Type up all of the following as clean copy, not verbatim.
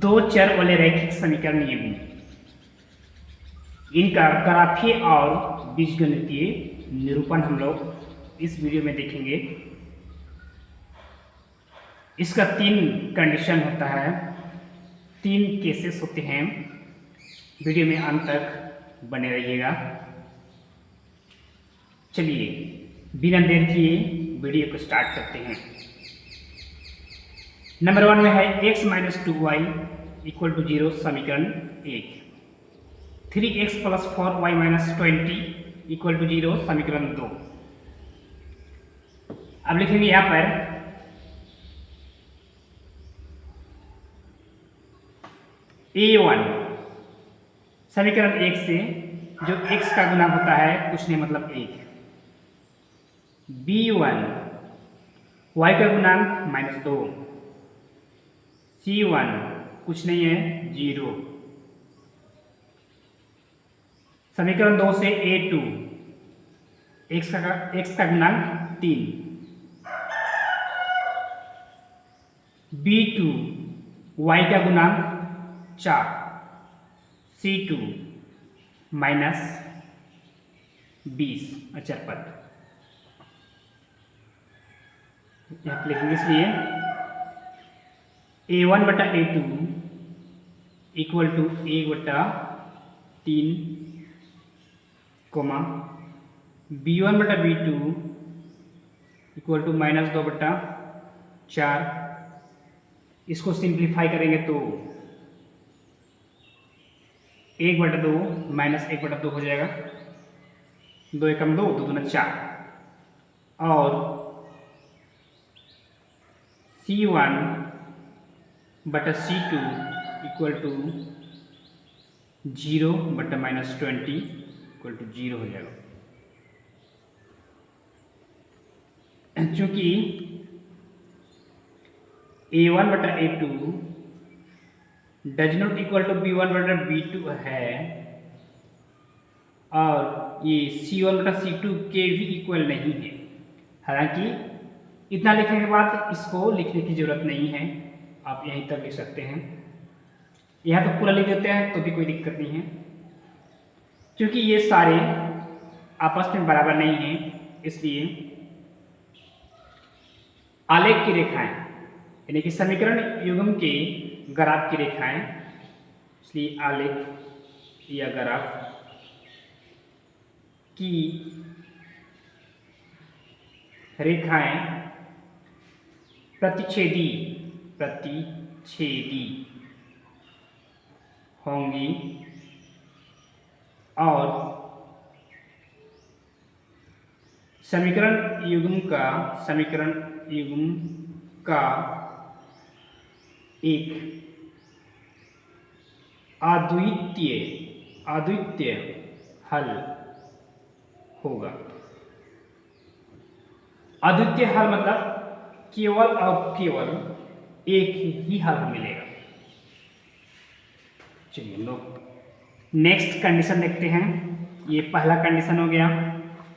दो चर वाले रैखिक समीकरण ये भी, इनका ग्राफीय और बीजगणितीय निरूपण हम लोग इस वीडियो में देखेंगे। इसका 3 कंडीशन होता है, 3 केसेस होते हैं। वीडियो में अंत तक बने रहिएगा। चलिए बिना देर किए वीडियो को स्टार्ट करते हैं। नंबर 1 में है x minus 2y equal to 0 समीकरण 1, 3x plus 4y minus 20 equal to 0 समीकरण 2। अब लिखेंगे यहाँ पर a1 समीकरण 1 से जो x का गुना होता है कुछ नहीं मतलब 1, b1 y का गुणांक माइनस 2, c1 कुछ नहीं है 0, समीकरण 2 से a2 x का गुणांक 3, b2 y का गुणांक 4, c2 माइनस 20 अचर पद यहाँ पे लिखेंगे। इसलिए a1 बटा a2 इक्वल टू 1 बटा 3 कोमा b1 बटा b2 इक्वल टू माइनस 2 बटा 4। इसको सिंप्लीफाई करेंगे तो 1 बटा 2 माइनस 1 बटा 2 हो जाएगा, 2 एकम 2, 2 दूना 4, और c1 बटा c2 इक्वल टू 0 बटा माइनस 20 इक्वल टू 0 हो जाएगा। चूंकि a1 बटा a2 does not equal to b1 बटा b2 है, और ये c1 बटा c2 के भी इक्वल नहीं है। हालांकि इतना लिखने के बाद इसको लिखने की जरूरत नहीं है, आप यहीं तक लिख सकते हैं। यहाँ तो पूरा लिख देते हैं तो भी कोई दिक्कत नहीं है, क्योंकि ये सारे आपस में बराबर नहीं हैं। इसलिए आलेख की रेखाएं यानी कि समीकरण युग्म के ग्राफ की रेखाएं, इसलिए आलेख या ग्राफ की रेखाएं प्रतिच्छेदी होंगी और समीकरण युग्म का एक अद्वितीय हल होगा। अद्वितीय हल मतलब केवल और केवल एक ही हल मिलेगा। चलिए हम लोग नेक्स्ट कंडीशन देखते हैं। ये पहला कंडीशन हो गया,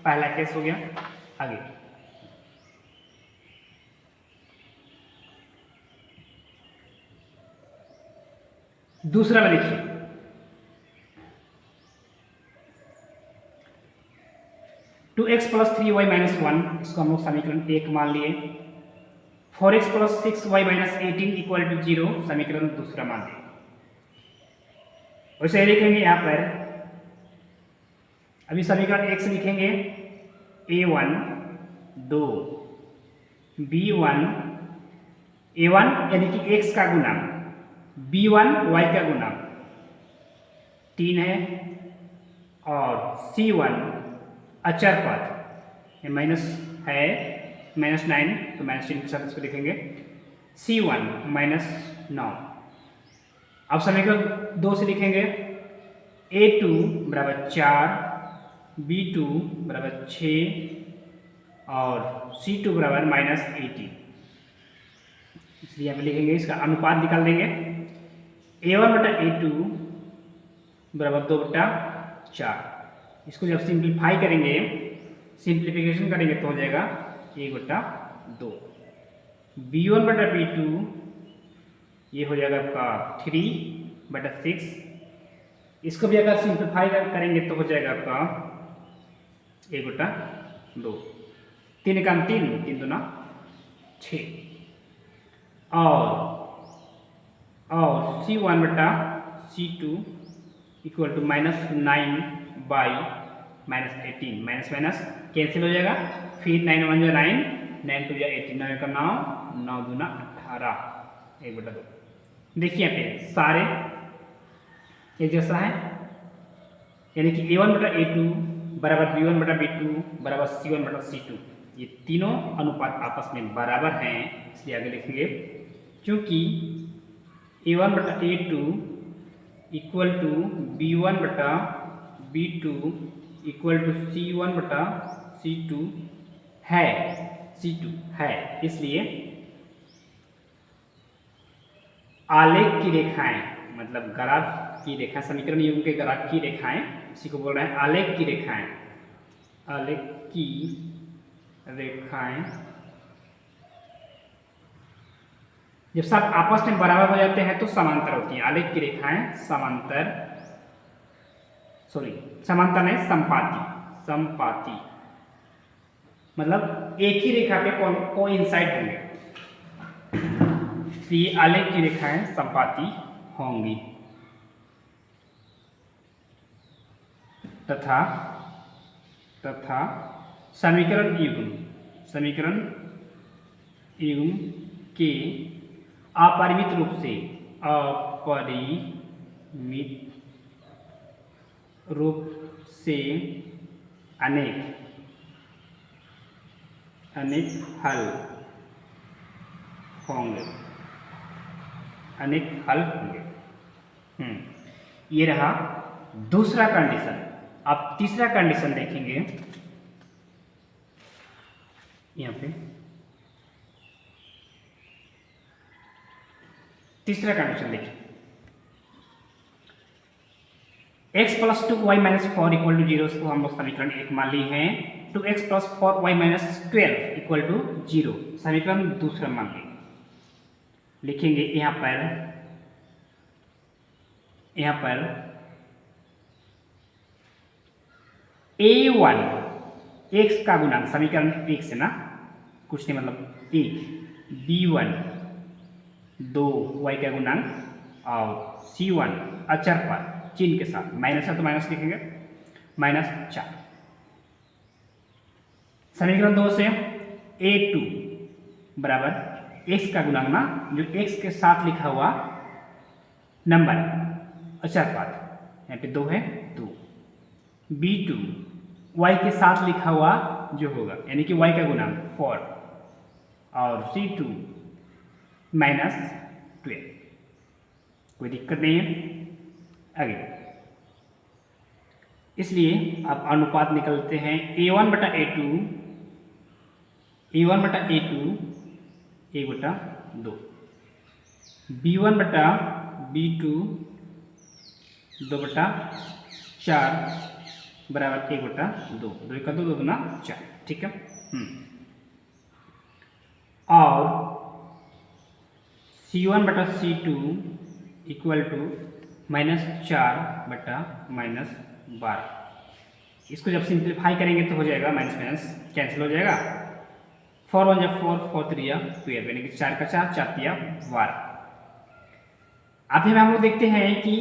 पहला केस हो गया। आगे दूसरा में देखिए, to x plus 3y minus 1, इसको हम लोग समीकरण 1 मान लिए। 4x plus 6y minus 18 equal to 0 समीकरण दूसरा मान लिए। वैसे लिखेंगे यहाँ पर, अभी समीकरण 1 से लिखेंगे a1 2, b1 a1 यानी कि x का गुणांक, b1 y का गुणांक 3 है, और c1 अचर पद ये माइनस है, माइनस 9 तो माइनस 3 के साथ इसको लिखेंगे c1 माइनस 9। अब समीकरण 2 से लिखेंगे a2 बराबर 4, b2 बराबर 6 और c2 बराबर माइनस 18। इसलिए यहाँ पे लिखेंगे, इसका अनुपात निकाल देंगे। a1 बटा a2 बराबर 2 बटा 4। इसको जब सिंप्लीफाई करेंगे, सिंप्लीफिकेशन करेंगे तो हो जाएगा 1 बटा 2। b1 बटा b2 ये हो जाएगा आपका 3/6। इसको भी अगर सिंप्लीफाई करेंगे तो हो जाएगा आपका 1/2। 3 का 3, 3 दूना 6। और C1/C2 equal to -9/-18। Minus minus cancel हो जाएगा, फिर 9 1 जा 9, 9 2 जा 18, 9 का 9, 9 दूना 18, 1/2। देखिए यहाँ पे सारे एक जैसा है, यानी कि A1/A2 बराबर B1/B2 बराबर C1/C2, ये तीनों अनुपात आपस में बराबर हैं। इसलिए आगे लिखेंगे क्योंकि A1/A2 equal to B1/B2 equal to C1/C2 है, C2 है, इसलिए आलेख की रेखाएं, मतलब ग्राफ की रेखा, समीकरण युग्म के ग्राफ की रेखाएं, इसी को बोल रहे हैं आलेख की रेखाएं। आलेख की रेखाएं जब सब आपस में बराबर हो जाते हैं तो समांतर होती हैं। आलेख की रेखाएं समांतर नहीं, संपाती, मतलब एक ही रेखा पे कोइंसाइड होंगे, तो ये आलेख की रेखाएं संपाती होंगी। तथा समीकरण युग्म के अपरिमित रूप से अनेक हल होंगे, ये रहा दूसरा कंडीशन। अब तीसरा कंडीशन देखेंगे, यहाँ पे तीसरा कंडीशन देखिए, x + 2y - 4 = 0 को हम लोग समीकरण 1 मान ली है। 2x + 4y - 12 = 0 समीकरण दूसरा मान ली। लिखेंगे यहाँ पर A1 x का गुणांक, समीकरण 1 से ना, कुछ नहीं मतलब 1, B1 2y का गुणांक, और C1 अचर पर चिन्ह के साथ माइनस है तो माइनस लिखेंगे, -4। समीकरण 2 से A2 बराबर x का गुणांक ना, जो x के साथ लिखा हुआ नंबर अचर पद, यहाँ पे 2 है 2। B2 y के साथ लिखा हुआ जो होगा, यानी कि y का गुणांक 4, और C2 -12, कोई दिक्कत नहीं है आगे। इसलिए अब अनुपात निकलते हैं A1/A2 1/2, B1/B2 2/4 बराबर 1/2, 2 का 2, 2 दूना 4, ठीक है। और C1/C2 इक्वल टू -4/-12। इसको जब सिंप्लीफाई करेंगे तो हो जाएगा, माइनस माइनस कैंसिल हो जाएगा, 4 1 जा 4, 4 3 जा 12, यानी कि 4 का 4, 4 3 12। अभी हम लोग देखते हैं कि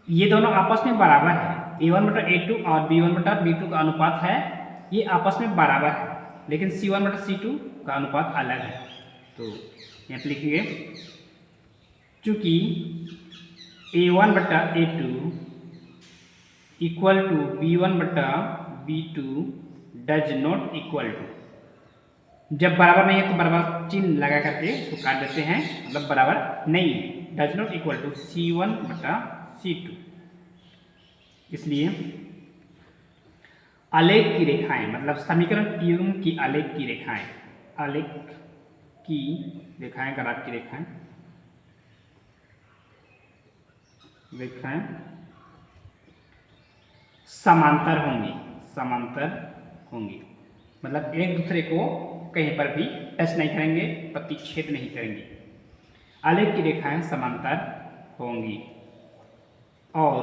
ये दोनों आपस में बराबर है, A1/A2 और B1/B2 का अनुपात है, ये आपस में बराबर है, लेकिन C1/C2 का अनुपात अलग है। तो यहाँ पे लिखेंगे चूंकि A1/A2 equal to B1/B2 does not equal to, जब बराबर नहीं है तो बराबर चिन्ह लगा करके उसको काट देते हैं, मतलब बराबर नहीं है, does not equal to C1/C2। इसलिए आलेख की रेखाएं, मतलब समीकरण युग्म की आलेख की रेखाएं, ग्राफ की रेखाएं समांतर होंगी, मतलब एक दूसरे को कहीं पर भी टच नहीं करेंगे, प्रतिच्छेद नहीं करेंगे। आलेख की रेखाएं समांतर होंगी और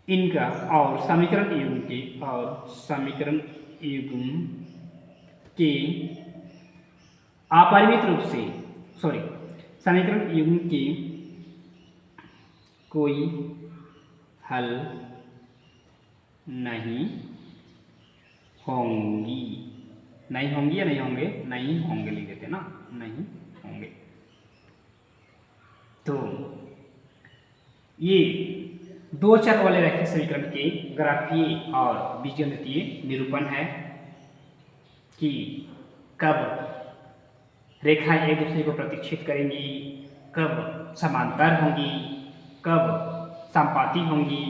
इनका और समीकरण युग्म के अपरिमित रूप से समीकरण युग्म की कोई हल नहीं होंगी या नहीं होंगे, नहीं होंगे लिख देते ना, नहीं होंगे। तो ये दो चर वाले रैखिक समीकरण के ग्राफीय और बीजगणितीय निरूपण है कि कब रेखाएं एक दूसरे को प्रतिच्छेद करेंगी, कब समांतर होंगी, कब संपाती होंगी।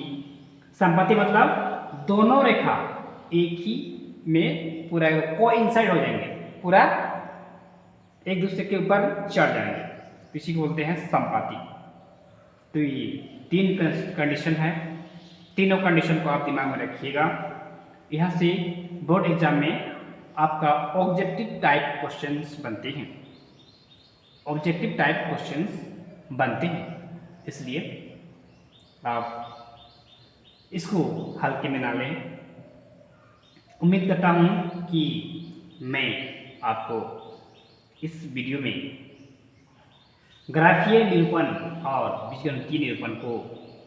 संपाती मतलब दोनों रेखा एक ही में पूरा कोइंसाइड हो जाएंगे, पूरा एक दूसरे के ऊपर चढ़ जाएंगे, इसी को बोलते हैं संपाती। तो ये 3 कंडीशन है, तीनों कंडीशन को आप दिमाग में रखिएगा। यहाँ से बोर्ड एग्जाम में आपका ऑब्जेक्टिव टाइप क्वेश्चंस बनते हैं, इसलिए आप इसको हल्के में ना लें। उम्मीद करता हूँ कि मैं आपको इस वीडियो में ग्राफीय निरूपण और बीजगणितीय निरूपण को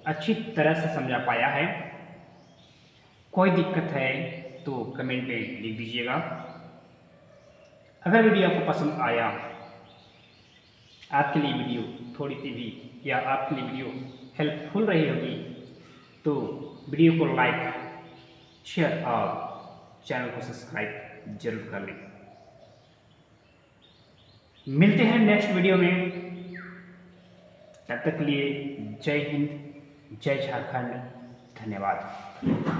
अच्छी तरह से समझा पाया है। कोई दिक्कत है तो कमेंट में लिख दीजिएगा। अगर वीडियो आपको पसंद आया, आपके लिए वीडियो थोड़ी सी भी या आपके लिए वीडियो हेल्पफुल रही होगी, तो वीडियो को लाइक, शेयर और चैनल को सब्सक्राइब जरूर कर लें। मिलते हैं नेक्स्ट वीडियो में, तब तक के लिए जय हिंद, जय झारखंड, धन्यवाद।